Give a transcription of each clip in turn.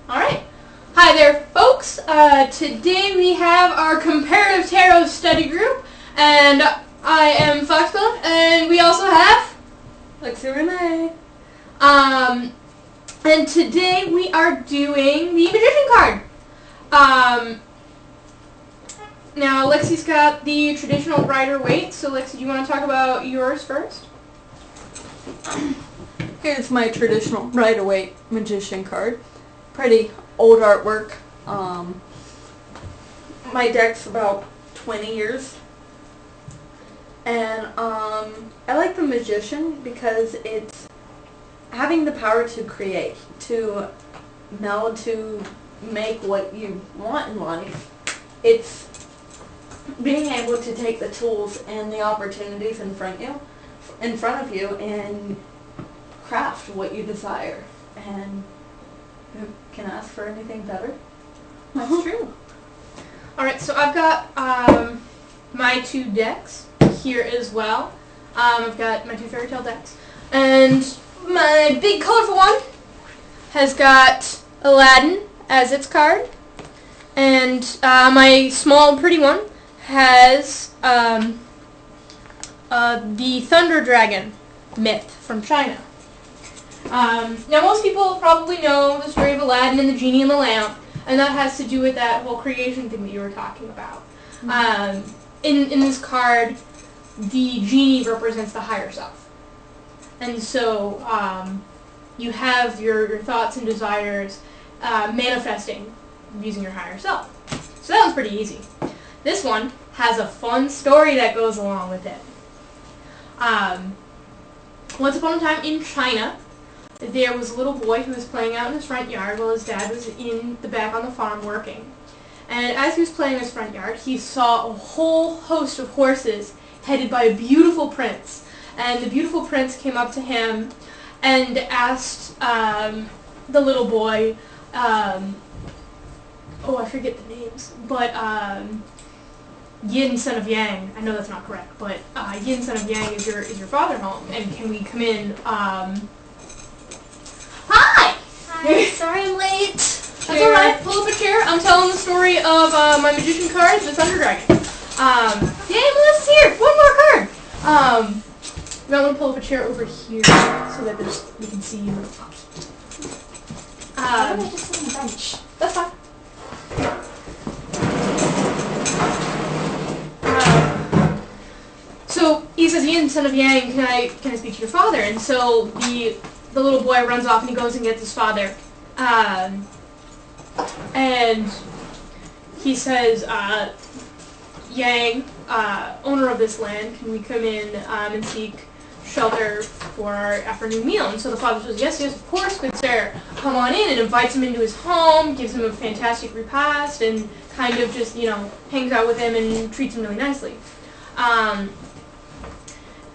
Alright. Hi there, folks. Today we have our Comparative Tarot study group, and I am Foxbone, and we also have Lexi Renee. And today we are doing the Magician card. Now Lexi's got the traditional Rider-Waite, so Lexi, do you want to talk about yours first? Here's my traditional Rider-Waite Magician card. Pretty old artwork. My deck's about 20 years. And I like the Magician because it's having the power to create, to meld, to make what you want in life. It's being able to take the tools and the opportunities in front of you and craft what you desire. And who can ask for anything better? That's true. Alright, so I've got my two decks here as well. I've got my two fairy tale decks. And my big colorful one has got Aladdin as its card. And my small pretty one has the Thunder Dragon myth from China. Now most people probably know the story of Aladdin and the genie in the lamp, and that has to do with that whole creation thing that you were talking about. In this card, the genie represents the higher self. And so you have your thoughts and desires manifesting using your higher self. So that one's pretty easy. This one has a fun story that goes along with it. Once upon a time in China, there was a little boy who was playing out in his front yard while his dad was in the back on the farm working. And as he was playing in his front yard, he saw a whole host of horses headed by a beautiful prince. And the beautiful prince came up to him and asked the little boy, oh, I forget the names, but Yin, son of Yang, I know that's not correct, but Yin, son of Yang, is your father home, and can we come in? Hi! Hi, sorry I'm late. That's alright, pull up a chair. I'm telling the story of my Magician card, the Thunder Dragon. Yay, Melissa's here! One more card! I'm going to pull up a chair over here so that we can see you. Why don't I just sit on the bench? That's fine. So he says, Yin, son of Yang, can I speak to your father? And so the little boy runs off and he goes and gets his father. And he says, Yang, owner of this land, can we come in and seek shelter for our afternoon meal? And so the father says, yes, of course, good sir. Come on in, and invites him into his home, gives him a fantastic repast, and kind of just, hangs out with him and treats him really nicely.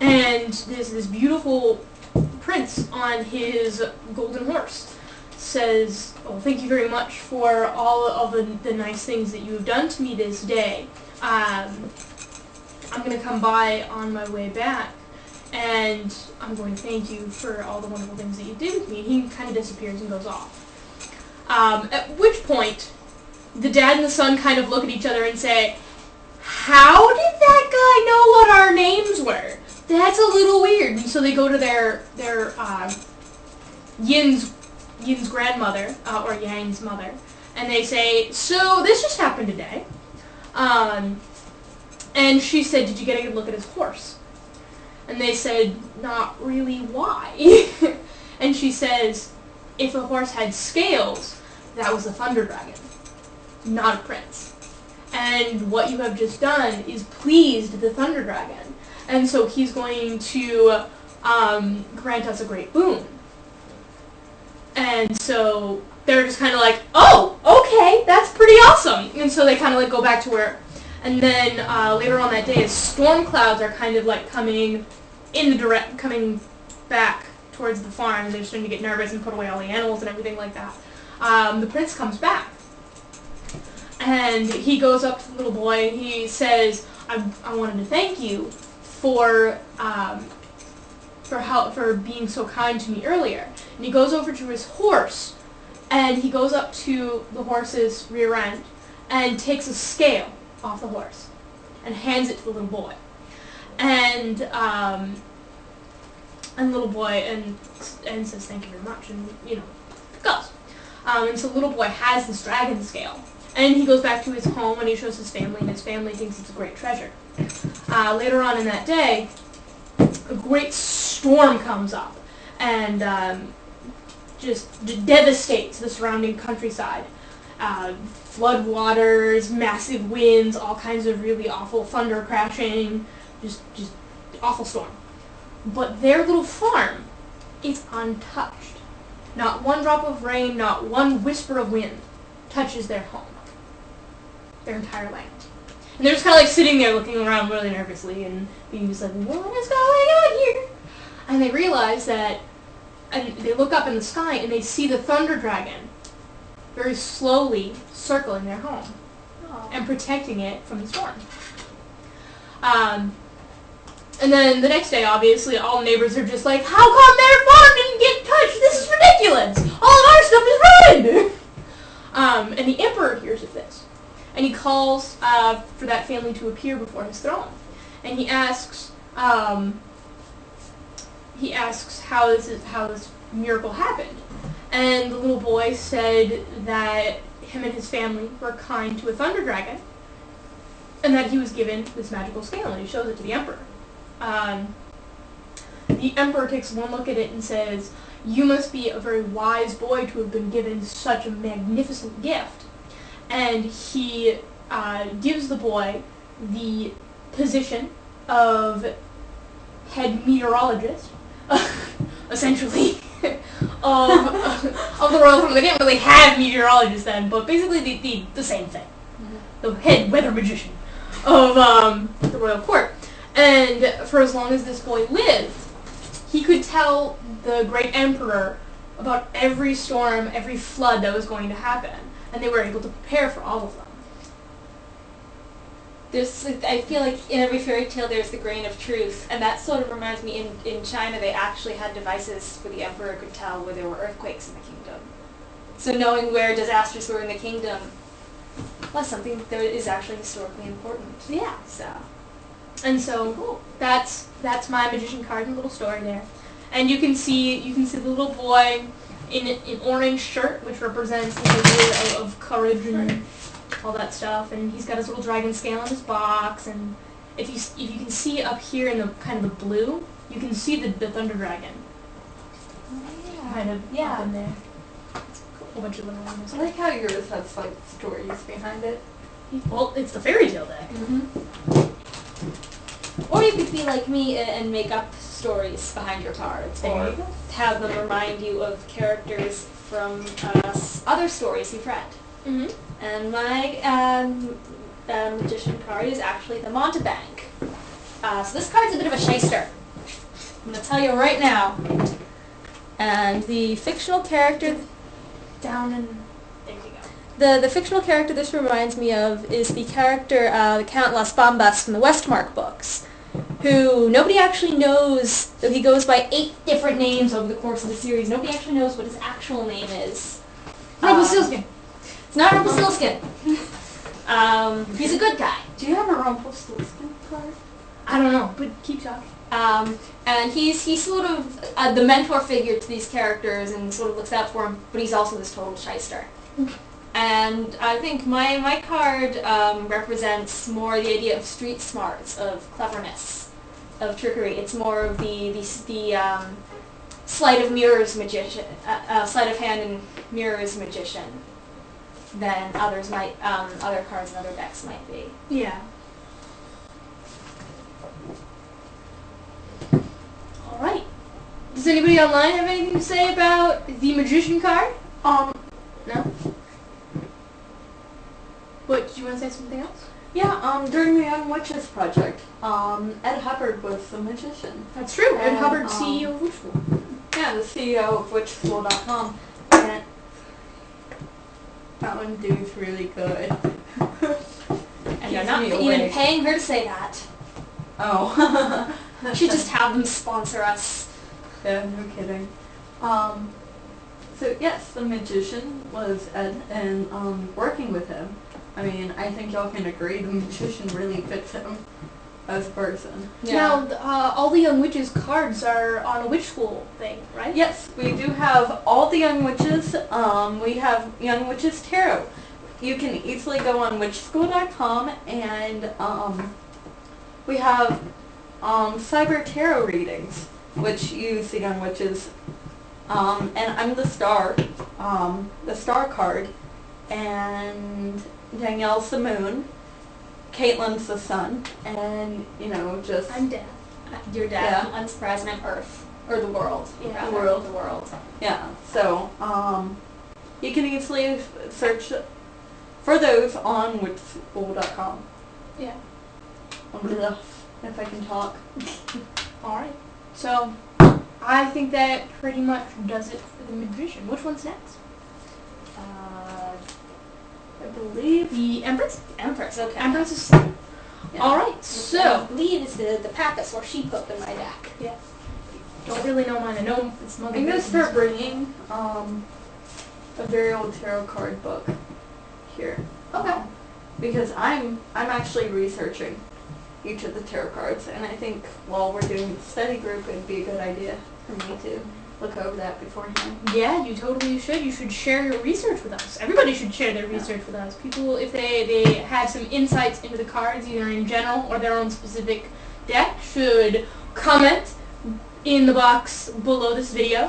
And there's this beautiful prince on his golden horse says, oh, thank you very much for all of the nice things that you have done to me this day. I'm going to come by on my way back, and I'm going to thank you for all the wonderful things that you did with me. And he kind of disappears and goes off. At which point, the dad and the son kind of look at each other and say, how did that guy know what our names were? That's a little weird. And so they go to their Yin's grandmother, or Yang's mother, and they say, so this just happened today. And she said, did you get a good look at his horse? And they said, not really, why? And she says, if a horse had scales, that was a Thunder Dragon, not a prince. And what you have just done is pleased the Thunder Dragon. And so he's going to grant us a great boon. And so they're just kind of like, oh, okay, that's pretty awesome. And so they kind of go back to work. And then later on that day, as storm clouds are kind of coming coming back towards the farm, and they're starting to get nervous and put away all the animals and everything like that. The prince comes back. And he goes up to the little boy and he says, I wanted to thank you for for being so kind to me earlier. And he goes over to his horse and he goes up to the horse's rear end and takes a scale off the horse and hands it to the little boy. And the little boy and says thank you very much, and goes. And so the little boy has this dragon scale, and he goes back to his home and he shows his family, and his family thinks it's a great treasure. Later on in that day, a great storm comes up and just devastates the surrounding countryside. Flood waters, massive winds, all kinds of really awful thunder crashing, just awful storm. But their little farm is untouched. Not one drop of rain, not one whisper of wind touches their home, their entire land. And they're just kind of like sitting there looking around really nervously and being just like, what is going on here? And they realize that, and they look up in the sky and they see the thunder dragon very slowly circling their home. Aww. And protecting it from the storm. And then the next day, obviously, all neighbors are just like, how come their farm didn't get touched? This is ridiculous! All of our stuff is ruined! And the emperor hears of this. And he calls for that family to appear before his throne. And he asks how this miracle happened. And the little boy said that him and his family were kind to a thunder dragon, and that he was given this magical scale, and he shows it to the emperor. The emperor takes one look at it and says, you must be a very wise boy to have been given such a magnificent gift. And he gives the boy the position of head meteorologist, essentially, of the royal family. They didn't really have meteorologists then, but basically the same thing. Mm-hmm. The head weather magician of the royal court. And for as long as this boy lived, he could tell the great emperor about every storm, every flood that was going to happen, and they were able to prepare for all of them. I feel like in every fairy tale there's the grain of truth, and that sort of reminds me, in China they actually had devices where the emperor could tell where there were earthquakes in the kingdom. So knowing where disasters were in the kingdom was something that is actually historically important. Yeah. So. And so cool. That's my magician card and little story there. And you can see the little boy in an orange shirt, which represents the idea of courage and all that stuff. And he's got his little dragon scale in his box. And if you can see up here in the kind of the blue, you can see the thunder dragon. Oh, yeah. Kind of up in there. A whole bunch of little ones. I like how yours has like stories behind it. Well, it's the fairy tale deck. Mm-hmm. Or you could be like me and make up stories behind your cards, There or you go. have them remind you of characters from other stories you've read. Mm-hmm. And my magician card is actually the Montebank. So this card's a bit of a shyster. I'm going to tell you right now. And the fictional character... Down and there you go. The fictional character this reminds me of is the character, the Count Las Bambas from the Westmark books, who nobody actually knows, though he goes by 8 different names over the course of the series. Nobody actually knows what his actual name is. Rumpelstiltskin. It's not Rumpelstiltskin. He's a good guy. Do you have a Rumpelstiltskin card? I don't know, but keep talking. And he's sort of the mentor figure to these characters and sort of looks out for them, but he's also this total shyster. And I think my card represents more the idea of street smarts, of cleverness, of trickery. It's more of the sleight of mirrors magician, sleight of hand and mirrors magician than others might, other cards and other decks might be. Yeah. All right. Does anybody online have anything to say about the magician card? No. What, did you want to say something else? Yeah, during the Young Witches project, Ed Hubbard was the magician. That's true. Ed And, Hubbard, CEO of Witch School. Yeah, the CEO of witchschool.com. And that one dude's really good. And they're not even paying her to say that. Oh. Should just have them sponsor us. Yeah, no kidding. So yes, the magician was Ed, and working with him, I mean, I think y'all can agree the magician really fits him as a person. Now, all the Young Witches cards are on a witch school thing, right? Yes, we do have all the Young Witches. We have Young Witches Tarot. You can easily go on witchschool.com, and we have cyber tarot readings, which use the Young Witches. And I'm the star card, and Danielle's the moon, Caitlin's the sun, and just I'm dead. Your dad, unsurprised, and I'm Earth, or the world. Yeah, rather, world. The world. yeah. So you can easily search for those on witchschool.com. Yeah. If I can talk. All right. So I think that pretty much does it for the magician. Which one's next? I believe. The Empress? Empress, okay. Empress is second. Yeah. All right. I So believe it's the Pappas or Sheep Hook in my deck. don't really know mine. I know it's Mother. I'm gonna Goose. start bringing a very old tarot card book here. Okay. Because I'm actually researching each of the tarot cards, and I think while we're doing the study group, it'd be a good idea for me to look over that beforehand. Yeah, you totally should. You should share your research with us. Everybody should share their research with us. People, if they have some insights into the cards, either in general or their own specific deck, should comment in the box below this video,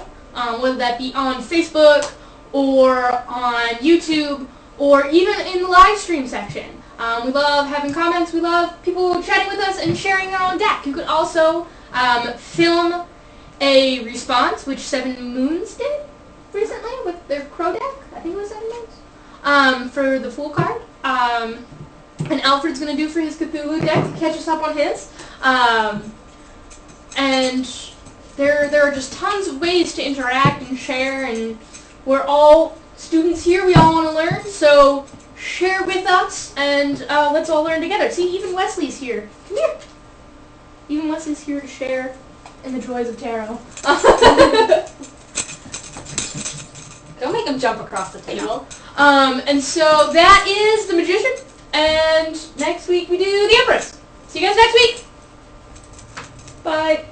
whether that be on Facebook or on YouTube or even in the live stream section. We love having comments. We love people chatting with us and sharing their own deck. You could also film a response, which Seven Moons did recently with their Crow deck. I think it was 7 Moons. For the Fool card. And Alfred's going to do for his Cthulhu deck to catch us up on his. And there are just tons of ways to interact and share, and we're all students here. We all want to learn, so share with us, and let's all learn together. See, even Wesley's here. Come here. Even Wesley's here to share in the joys of tarot. Don't make him jump across the table. And so that is the magician, and next week we do the Empress. See you guys next week. Bye.